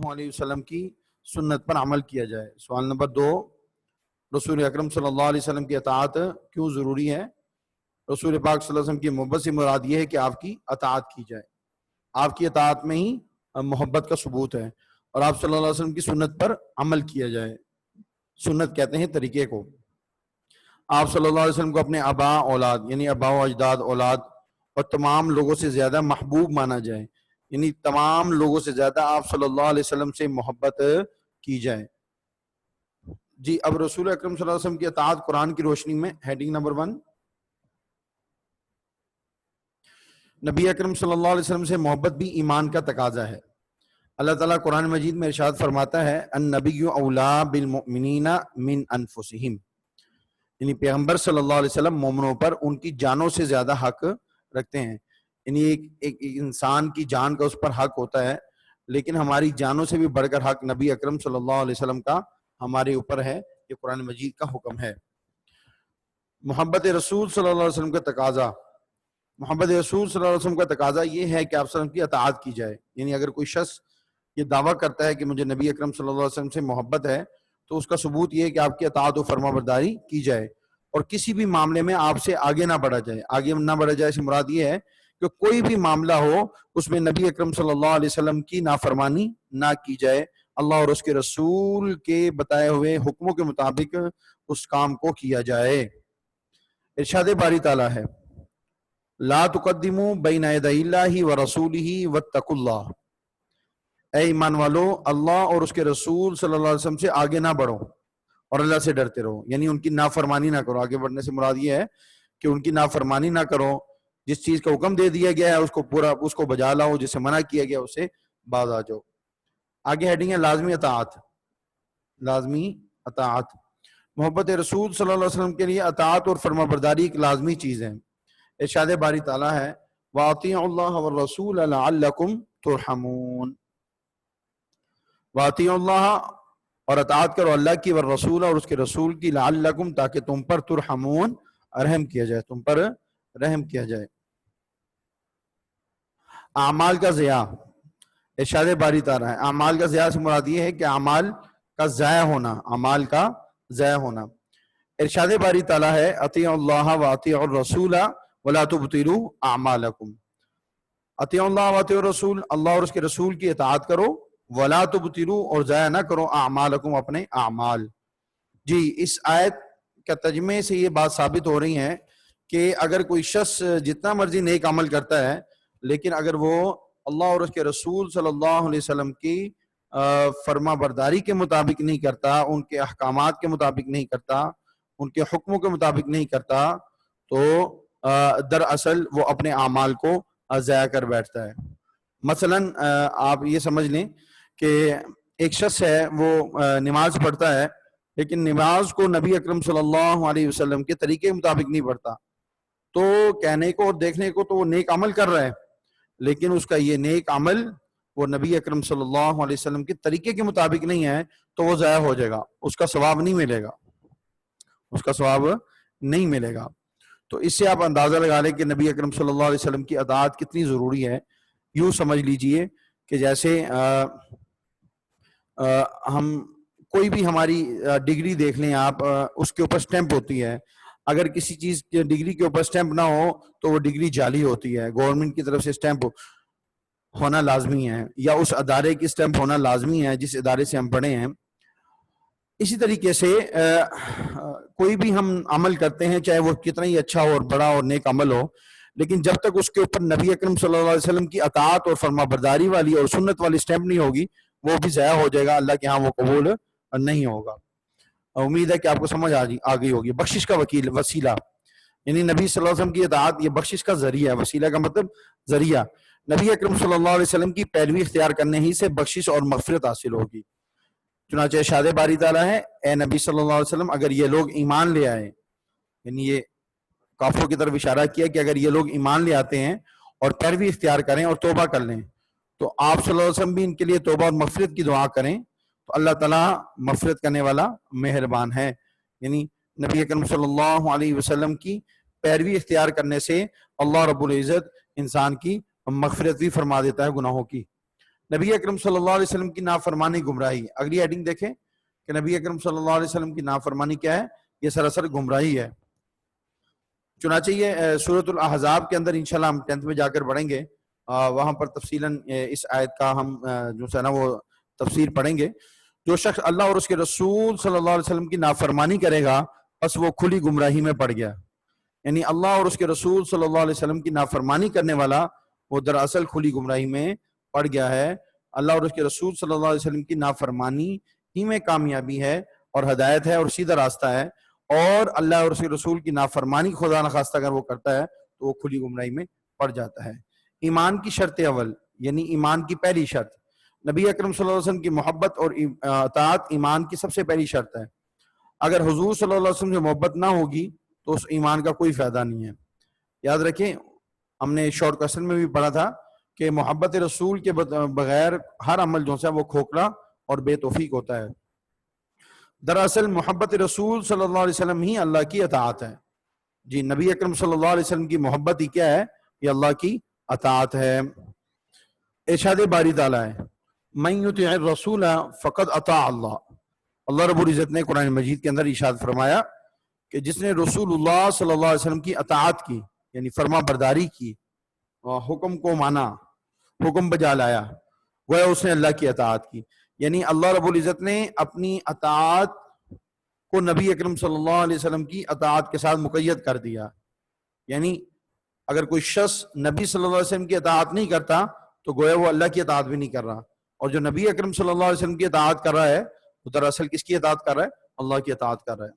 علیہ وسلم کی سنت پر عمل کیا جائے۔ سوال نمبر 2، رسول اکرم صلی اللہ علیہ وسلم کی اطاعت کیوں ضروری ہے؟ رسول پاک صلی اللہ علیہ وسلم کی محبت سے مراد یہ ہے کہ آپ کی اطاعت کی جائے، آپ کی اطاعت میں ہی محبت کا ثبوت ہے، اور آپ صلی اللہ علیہ وسلم کی سنت پر عمل کیا جائے۔ سنت کہتے ہیں طریقے کو۔ آپ صلی اللہ علیہ وسلم کو اپنے آبا اولاد یعنی آبا و اجداد اولاد اور تمام لوگوں سے زیادہ محبوب مانا جائے، یعنی تمام لوگوں سے زیادہ آپ صلی اللہ علیہ وسلم سے محبت کی جائے۔ جی اب رسول اکرم صلی اللہ علیہ وسلم کی اطاعت قرآن کی روشنی میں، ہیڈنگ نمبر 1، نبی اکرم صلی اللہ علیہ وسلم سے محبت بھی ایمان کا تقاضا ہے۔ اللہ تعالیٰ قرآن مجید میں ارشاد فرماتا ہے النبی اولیٰ بالمؤمنین من انفسہم، یعنی پیغمبر صلی اللہ علیہ وسلم مومنوں پر ان کی جانوں سے زیادہ حق رکھتے ہیں، یعنی ایک انسان کی جان کا اس پر حق ہوتا ہے، لیکن ہماری جانوں سے بھی بڑھ کر حق نبی اکرم صلی اللہ علیہ وسلم کا ہمارے اوپر ہے، یہ قرآن مجید کا حکم ہے۔ محبت رسول صلی اللہ علیہ وسلم کا تقاضا، محبت رسول صلی اللہ علیہ وسلم کا تقاضا یہ ہے کہ آپ صلی اللہ علیہ وسلم کی اطاعت کی جائے، یعنی اگر کوئی شخص یہ دعویٰ کرتا ہے کہ مجھے نبی اکرم صلی اللہ علیہ وسلم سے محبت ہے تو اس کا ثبوت یہ ہے کہ آپ کی اطاعت و فرما برداری کی جائے، اور کسی بھی معاملے میں آپ سے آگے نہ بڑھا جائے۔ آگے نہ بڑھا جائے سے مراد یہ ہے کہ کوئی بھی معاملہ ہو اس میں نبی اکرم صلی اللہ علیہ وسلم کی نافرمانی نہ کی جائے، اللہ اور اس کے رسول کے بتائے ہوئے حکموں کے مطابق اس کام کو کیا جائے۔ ارشاد باری تعالیٰ ہے لا تقدموا بین یدی اللہ ورسولہ واتقوا اللہ، اے ایمان والو اللہ اور اس کے رسول صلی اللہ علیہ وسلم سے آگے نہ بڑھو اور اللہ سے ڈرتے رہو، یعنی ان کی نافرمانی نہ کرو۔ آگے بڑھنے سے مراد یہ ہے کہ ان کی نافرمانی نہ کرو، جس چیز کا حکم دے دیا گیا ہے اس کو بجا لاؤ، جسے منع کیا گیا اسے باز آ جاؤ۔ آگے ہیڈنگ ہے لازمی اطاعت، لازمی اطاعت۔ محبت رسول صلی اللہ علیہ وسلم کے لیے اطاعت اور فرما برداری ایک لازمی چیز ہے۔ ارشاد باری تعالیٰ ہے وَأَطِيعُوا اللَّهَ وَالرَّسُولَ لَعَلَّكُمْ تُرْحَمُونَ، وَأَطِيعُوا اللَّهَ اور اطاعت کرو اللہ کی، والرسول اور اس کے رسول کی، لعلکم تاکہ تم پر ترحمون رحم کیا جائے، تم پر رحم کیا جائے۔ اعمال کا ضیاع، ارشاد باری تعالیٰ ہے اعمال کا ضیاع سے مراد یہ ہے کہ اعمال کا ضائع ہونا، اعمال کا ضائع ہونا۔ ارشاد باری تعالیٰ ہے اطیعوا اللہ واطیعوا الرسول ولا تبطلوا اعمالکم، اطیعوا اللہ واطیعوا الرسول، اللہ اور اس کے رسول کی اطاعت کرو، ولا تبطلوا اور ضائع نہ کرو اعمالکم اپنے اعمال۔ جی اس آیت کا ترجمے سے یہ بات ثابت ہو رہی ہے کہ اگر کوئی شخص جتنا مرضی نیک عمل کرتا ہے لیکن اگر وہ اللہ اور اس کے رسول صلی اللہ علیہ وسلم کی فرما برداری کے مطابق نہیں کرتا، ان کے احکامات کے مطابق نہیں کرتا، ان کے حکموں کے مطابق نہیں کرتا، تو دراصل وہ اپنے اعمال کو ضائع کر بیٹھتا ہے۔ مثلا آپ یہ سمجھ لیں کہ ایک شخص ہے وہ نماز پڑھتا ہے لیکن نماز کو نبی اکرم صلی اللہ علیہ وسلم کے طریقے کے مطابق نہیں پڑھتا، تو کہنے کو اور دیکھنے کو تو وہ نیک عمل کر رہا ہے، لیکن اس کا یہ نیک عمل وہ نبی اکرم صلی اللہ علیہ وسلم کے طریقے کے مطابق نہیں ہے تو وہ ضائع ہو جائے گا، اس کا ثواب نہیں ملے گا، اس کا ثواب نہیں ملے گا۔ تو اس سے آپ اندازہ لگا لیں کہ نبی اکرم صلی اللہ علیہ وسلم کی اطاعت کتنی ضروری ہے۔ یوں سمجھ لیجئے کہ جیسے ہم کوئی بھی ہماری ڈگری دیکھ لیں آپ، اس کے اوپر سٹیمپ ہوتی ہے، اگر کسی چیز کی ڈگری کے اوپر سٹیمپ نہ ہو تو وہ ڈگری جعلی ہوتی ہے، گورنمنٹ کی طرف سے سٹیمپ ہونا لازمی ہے یا اس ادارے کی سٹیمپ ہونا لازمی ہے جس ادارے سے ہم پڑھے ہیں۔ اسی طریقے سے کوئی بھی ہم عمل کرتے ہیں چاہے وہ کتنا ہی اچھا اور بڑا اور نیک عمل ہو، لیکن جب تک اس کے اوپر نبی اکرم صلی اللہ علیہ وسلم کی اطاعت اور فرما برداری والی اور سنت والی سٹیمپ نہیں ہوگی وہ بھی ضائع ہو جائے گا، اللہ کے ہاں وہ قبول نہیں ہوگا۔ امید ہے کہ آپ کو سمجھ آ گئی ہوگی۔ بخشش کا وسیلہ، یعنی نبی صلی اللہ علیہ وسلم کی اطاعت یہ بخشش کا ذریعہ ہے، وسیلہ کا مطلب ذریعہ۔ نبی اکرم صلی اللہ علیہ وسلم کی پیروی اختیار کرنے ہی سے بخشش اور مغفرت حاصل ہوگی۔ چنانچہ ارشاد باری تعالیٰ ہے اے نبی صلی اللہ علیہ وسلم اگر یہ لوگ ایمان لے آئے، یعنی یہ کافروں کی طرف اشارہ کیا کہ اگر یہ لوگ ایمان لے آتے ہیں اور پیروی اختیار کریں اور توبہ کر لیں تو آپ صلی اللہ علیہ وسلم بھی ان کے لیے توبہ اور مغفرت کی دعا کریں تو اللہ تعالیٰ مغفرت کرنے والا مہربان ہے۔ یعنی نبی اکرم صلی اللہ علیہ وسلم کی پیروی اختیار کرنے سے اللہ رب العزت انسان کی مغفرت بھی فرما دیتا ہے گناہوں کی۔ نبی اکرم صلی اللہ علیہ وسلم کی نافرمانی گمراہی. اگلی ہیڈنگ دیکھیں کہ نبی اکرم صلی اللہ علیہ وسلم کی نافرمانی کیا ہے؟ یہ سراسر گمراہی ہے. چنانچہ یہ سورۃ الاحزاب کے اندر انشاءاللہ ہم 10th میں جا کر پڑھیں گے، وہاں پر تفصیلاً اس آیت کا ہم جو ہے نا وہ تفسیر پڑھیں گے. جو شخص اللہ اور اس کے رسول صلی اللہ علیہ وسلم کی نافرمانی کرے گا بس وہ کھلی گمراہی میں پڑ گیا. یعنی اللہ اور اس کے رسول صلی اللہ علیہ وسلم کی نافرمانی کرنے والا وہ دراصل کھلی گمراہی میں پڑ گیا ہے. اللہ اور اس کے رسول صلی اللہ علیہ وسلم کی نافرمانی ہی میں کامیابی ہے اور ہدایت ہے اور سیدھا راستہ ہے، اور اللہ اور اس کے رسول کی نافرمانی خدا نخواستہ اگر وہ کرتا ہے تو وہ کھلی گمراہی میں پڑ جاتا ہے. ایمان کی شرط اول، یعنی ایمان کی پہلی شرط، نبی اکرم صلی اللہ علیہ وسلم کی محبت اور اطاعت ایمان کی سب سے پہلی شرط ہے. اگر حضور صلی اللہ علیہ وسلم سے محبت نہ ہوگی تو اس ایمان کا کوئی فائدہ نہیں ہے. یاد رکھیں، ہم نے شارٹ کوسچن میں بھی پڑھا تھا کہ محبت رسول کے بغیر ہر عمل جو ہے وہ کھوکھلا اور بے توفیق ہوتا ہے. دراصل محبت رسول صلی اللہ علیہ وسلم ہی اللہ کی اطاعت ہے. جی، نبی اکرم صلی اللہ علیہ وسلم کی محبت ہی کیا ہے؟ یہ اللہ کی اطاعت ہے. ارشاد باری تعالیٰ ہے من یطع الرسول فقد اطاع اللہ. اللہ رب العزت نے قرآن مجید کے اندر ارشاد فرمایا کہ جس نے رسول اللہ صلی اللہ علیہ وسلم کی اطاعت کی، یعنی فرما برداری کی، حکم کو مانا، حکم بجا لایا، گویا اس نے اللہ کی اطاعت کی. یعنی اللہ رب العزت نے اپنی اطاعت کو نبی اکرم صلی اللہ علیہ وسلم کی اطاعت کے ساتھ مقید کر دیا. یعنی اگر کوئی شخص نبی صلی اللہ علیہ وسلم کی اطاعت نہیں کرتا تو گویا وہ اللہ کی اطاعت بھی نہیں کر رہا، اور جو نبی اکرم صلی اللہ علیہ وسلم کی اطاعت کر رہا ہے وہ دراصل کس کی اطاعت کر رہا ہے؟ اللہ کی اطاعت کر رہا ہے.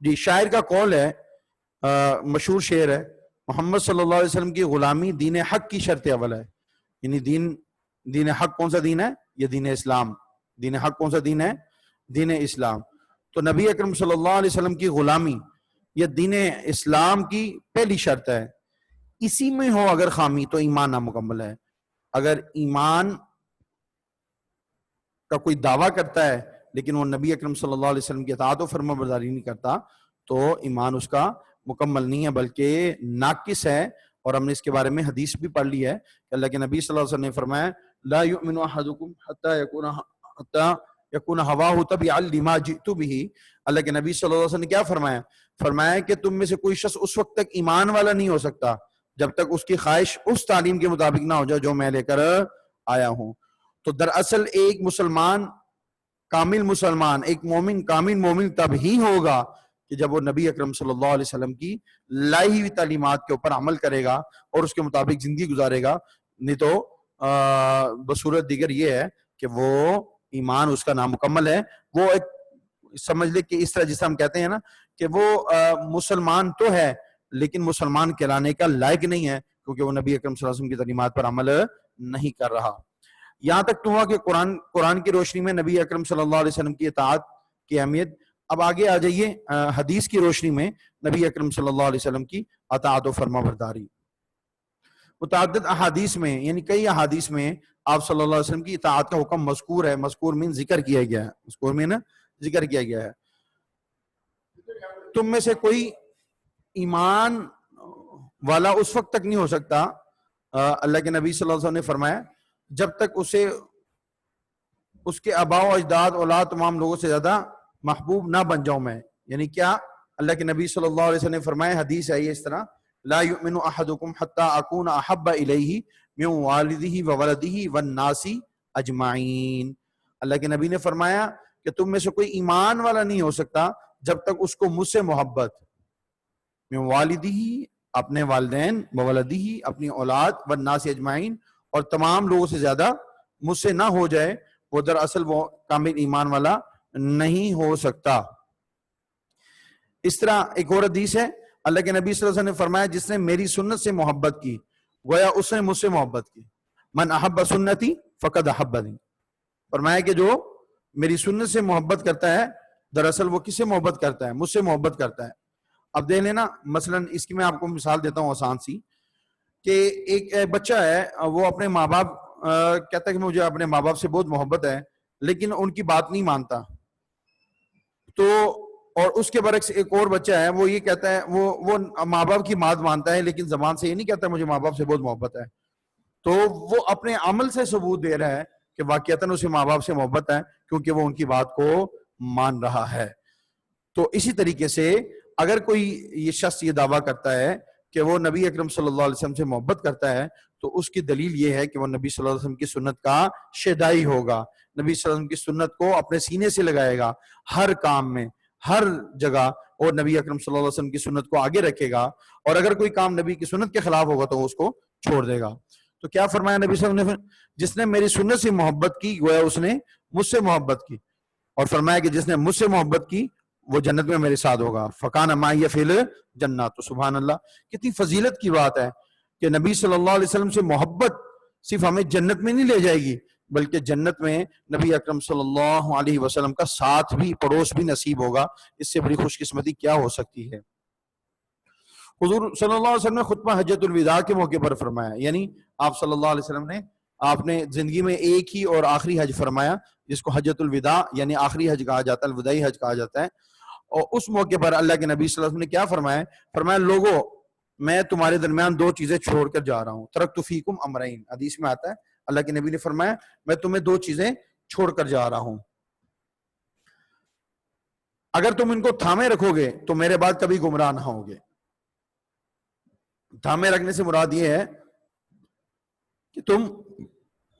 جی، شاعر کا قول ہے، مشہور شعر ہے، محمد صلی اللہ علیہ وسلم کی غلامی دین حق کی شرط اول ہے. یعنی دین حق کون سا دین ہے؟ یہ دین اسلام. دین حق کون سا دین ہے؟ دین اسلام. تو نبی اکرم صلی اللہ علیہ وسلم کی غلامی یہ دین اسلام کی پہلی شرط ہے. اسی میں ہو اگر خامی تو ایمان نامکمل ہے. اگر ایمان کا کوئی دعویٰ کرتا ہے لیکن وہ نبی اکرم صلی اللہ علیہ وسلم کی اطاعت و فرما برداری نہیں کرتا تو ایمان اس کا مکمل نہیں ہے بلکہ ناقص ہے. اور ہم نے اس کے بارے میں حدیث بھی پڑھ لی ہے کہ اللہ کے نبی صلی اللہ علیہ وسلم نے فرمایا لا یؤمن احدکم حتی یکون ہواہ تبعا لما جئت بہ. اللہ کے نبی صلی اللہ علیہ وسلم نے کیا فرمایا؟ فرمایا کہ تم میں سے کوئی شخص اس وقت تک ایمان والا نہیں ہو سکتا جب تک اس کی خواہش اس تعلیم کے مطابق نہ ہو جائے جو میں لے کر آیا ہوں. تو دراصل ایک مسلمان کامل مسلمان، ایک مومن کامل مومن تب ہی ہوگا کہ جب وہ نبی اکرم صلی اللہ علیہ وسلم کی لائی ہوئی تعلیمات کے اوپر عمل کرے گا اور اس کے مطابق زندگی گزارے گا. نہیں تو بصورت دیگر یہ ہے کہ وہ ایمان اس کا نامکمل ہے. وہ ایک سمجھ لے کہ اس طرح جسے ہم کہتے ہیں نا کہ وہ مسلمان تو ہے لیکن مسلمان کہلانے کا لائق نہیں ہے کیونکہ وہ نبی اکرم صلی اللہ علیہ وسلم کی تعلیمات پر عمل نہیں کر رہا. یہاں تک تو ہوا کہ قرآن کی روشنی میں نبی اکرم صلی اللہ علیہ وسلم کی اطاعت کی اہمیت. اب آگے آ جائیے حدیث کی روشنی میں نبی اکرم صلی اللہ علیہ وسلم کی اطاعت و فرما برداری. متعدد احادیث میں یعنی کئی احادیث میں آپ صلی اللہ علیہ وسلم کی اطاعت کا حکم مذکور ہے. مذکور میں ذکر کیا گیا ہے. مذکور میں ذکر کیا گیا ہے. تم میں سے کوئی ایمان والا اس وقت تک نہیں ہو سکتا، اللہ کے نبی صلی اللہ علیہ وسلم نے فرمایا، جب تک اسے اس کے آباء و اجداد اولاد تمام لوگوں سے زیادہ محبوب نہ بن جاؤں میں. یعنی کیا؟ اللہ کے نبی صلی اللہ علیہ وسلم نے فرمایا، حدیث ہے یہ اس طرح، لا یؤمن احدکم حتی اکون احب الیہ من والدہ وولدہ والناس اجمعین. اللہ کے نبی نے فرمایا کہ تم میں سے کوئی ایمان والا نہیں ہو سکتا جب تک اس کو مجھ سے محبت، من والدہ اپنے والدین، وولدہ اپنی اولاد، والناس اجمعین اور تمام لوگوں سے زیادہ مجھ سے نہ ہو جائے، وہ دراصل وہ کامل ایمان والا نہیں ہو سکتا. اس طرح ایک اور حدیث ہے، اللہ کے نبی صلی اللہ علیہ وسلم نے فرمایا جس نے میری سنت سے محبت کی گویا اس نے مجھ سے محبت کی. من احب سنتی فقد احبنی. فرمایا کہ جو میری سنت سے محبت کرتا ہے دراصل وہ کس سے محبت کرتا ہے؟ مجھ سے محبت کرتا ہے. اب دیکھ لینا مثلا اس کی میں آپ کو مثال دیتا ہوں آسان سی کہ ایک بچہ ہے، وہ اپنے ماں باپ کہتا ہے کہ مجھے اپنے ماں باپ سے بہت محبت ہے لیکن ان کی بات نہیں مانتا. تو اور اس کے برعکس ایک اور بچہ ہے، وہ یہ کہتا ہے وہ ماں باپ کی بات مانتا ہے لیکن زبان سے یہ نہیں کہتا مجھے ماں باپ سے بہت محبت ہے. تو وہ اپنے عمل سے ثبوت دے رہا ہے کہ واقعتاً اسے ماں باپ سے محبت ہے، کیونکہ وہ ان کی بات کو مان رہا ہے۔ تو اسی طریقے سے اگر کوئی یہ شخص یہ دعویٰ کرتا ہے کہ وہ نبی اکرم صلی اللہ علیہ وسلم سے محبت کرتا ہے، تو اس کی دلیل یہ ہے کہ وہ نبی صلی اللہ علیہ وسلم کی سنت کا شیدائی ہوگا، نبی صلی اللہ علیہ وسلم کی سنت کو اپنے سینے سے لگائے گا، ہر کام میں، ہر جگہ، اور نبی اکرم صلی اللہ علیہ وسلم کی سنت کو آگے رکھے گا، اور اگر کوئی کام نبی کی سنت کے خلاف ہوگا تو وہ اس کو چھوڑ دے گا۔ تو کیا فرمایا نبی صلی اللہ علیہ وسلم نے؟ جس نے میری سنت سے محبت کی گویا اس نے مجھ سے محبت کی، اور فرمایا کہ جس نے مجھ سے محبت کی وہ جنت میں میرے ساتھ ہوگا، فکان معی فی الجنۃ۔ تو سبحان اللہ، کتنی فضیلت کی بات ہے کہ نبی صلی اللہ علیہ وسلم سے محبت صرف ہمیں جنت میں نہیں لے جائے گی، بلکہ جنت میں نبی اکرم صلی اللہ علیہ وسلم کا ساتھ بھی، پڑوس بھی نصیب ہوگا۔ اس سے بڑی خوش قسمتی کیا ہو سکتی ہے؟ حضور صلی اللہ علیہ وسلم نے خطبہ حجۃ الوداع کے موقع پر فرمایا، یعنی آپ صلی اللہ علیہ وسلم نے آپ نے زندگی میں ایک ہی اور آخری حج فرمایا، جس کو حجۃ الوداع یعنی آخری حج کہا جاتا ہے، الوداعی حج کہا جاتا ہے۔ اور اس موقع پر اللہ کے نبی صلی اللہ علیہ وسلم نے کیا فرمایا؟ فرمایا لوگوں، میں تمہارے درمیان دو چیزیں چھوڑ کر جا رہا ہوں، ترکت فیکم امرین، حدیث میں آتا ہے اللہ کے نبی نے فرمایا میں تمہیں دو چیزیں چھوڑ کر جا رہا ہوں، اگر تم ان کو تھامے رکھو گے تو میرے بعد کبھی گمراہ نہ ہوگے۔ تھامے رکھنے سے مراد یہ ہے کہ تم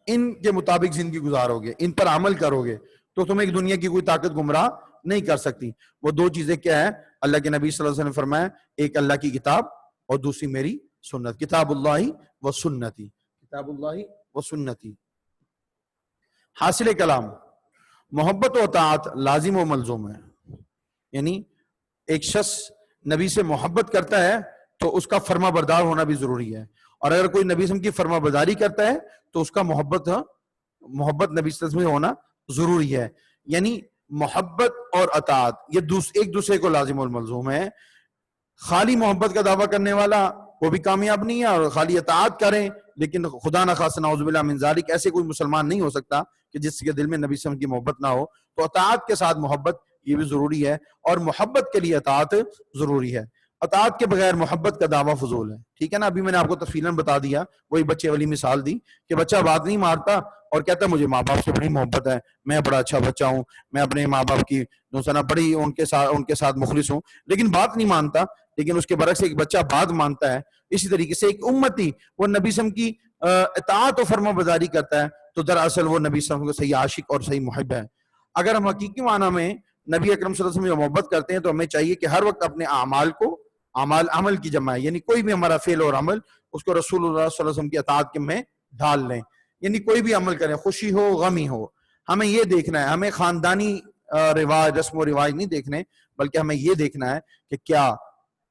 ان کے مطابق زندگی گزارو گے، ان پر عمل کرو گے، تو تمہیں ایک دنیا کی کوئی طاقت گمراہ نہیں کر سکتی۔ وہ دو چیزیں کیا ہے؟ اللہ کے نبی صلی اللہ علیہ وسلم نے فرمایا ایک اللہ کی کتاب اور دوسری میری سنت، کتاب اللہ و سنتی، کتاب اللہ و سنتی۔ حاصل کلام، محبت و اطاعت لازم و ملزوم ہے، یعنی ایک شخص نبی سے محبت کرتا ہے تو اس کا فرما بردار ہونا بھی ضروری ہے، اور اگر کوئی نبی صلی اللہ علیہ وسلم کی فرما برداری کرتا ہے تو اس کا محبت نبی صلی اللہ علیہ وسلم سے ہونا ضروری ہے۔ یعنی محبت اور اطاعت یہ ایک دوسرے کو لازم اور ملزوم ہے۔ خالی محبت کا دعویٰ کرنے والا وہ بھی کامیاب نہیں ہے، اور خالی اطاعت کریں لیکن خدا نہ خواستہ نعوذ باللہ من ذالک ایسے کوئی مسلمان نہیں ہو سکتا کہ جس کے دل میں نبی صلی اللہ علیہ وسلم کی محبت نہ ہو۔ تو اطاعت کے ساتھ محبت یہ بھی ضروری ہے، اور محبت کے لیے اطاعت ضروری ہے۔ اطاعت کے بغیر محبت کا دعویٰ فضول ہے، ٹھیک ہے نا؟ ابھی میں نے آپ کو تفصیلاً بتا دیا، وہی بچے والی مثال دی کہ بچہ بات نہیں مارتا اور کہتا ہے مجھے ماں باپ سے بڑی محبت ہے، میں بڑا اچھا بچہ ہوں، میں اپنے ماں باپ کی بڑی ان کے ساتھ مخلص ہوں، لیکن بات نہیں مانتا۔ لیکن اس کے برعکس ایک بچہ بات مانتا ہے، اسی طریقے سے ایک امتی وہ نبی صلی اللہ علیہ وسلم کی اطاعت و فرما برداری کرتا ہے، تو دراصل وہ نبی صلی اللہ علیہ وسلم کو صحیح عاشق اور صحیح محب ہے۔ اگر ہم حقیقی معنی میں نبی اکرم صلی اللہ علیہ وسلم سے محبت کرتے ہیں تو ہمیں چاہیے کہ ہر وقت اپنے اعمال کو، عمل کی جمع ہے، یعنی کوئی بھی ہمارا فعل اور عمل اس کو رسول اللہ صلی اللہ علیہ وسلم کی اطاعت کے میں ڈھال لیں۔ یعنی کوئی بھی عمل کریں، خوشی ہو غمی ہو، ہمیں یہ دیکھنا ہے، ہمیں خاندانی رواج، رسم و رواج نہیں دیکھنے، بلکہ ہمیں یہ دیکھنا ہے کہ کیا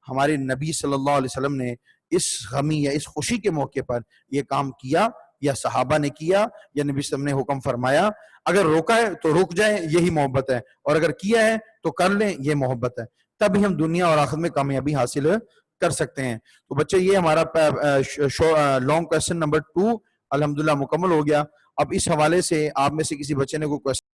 ہمارے نبی صلی اللہ علیہ وسلم نے اس غمی یا اس خوشی کے موقع پر یہ کام کیا، یا صحابہ نے کیا، یا نبی صلی اللہ علیہ وسلم نے حکم فرمایا۔ اگر روکا ہے تو رک جائیں، یہی محبت ہے، اور اگر کیا ہے تو کر لیں، یہ محبت ہے۔ تب ہی ہم دنیا اور آخرت میں کامیابی حاصل کر سکتے ہیں۔ تو بچے یہ ہمارا لانگ کویسچن نمبر 2 الحمدللہ مکمل ہو گیا۔ اب اس حوالے سے آپ میں سے کسی بچے نے کوئی کویسچن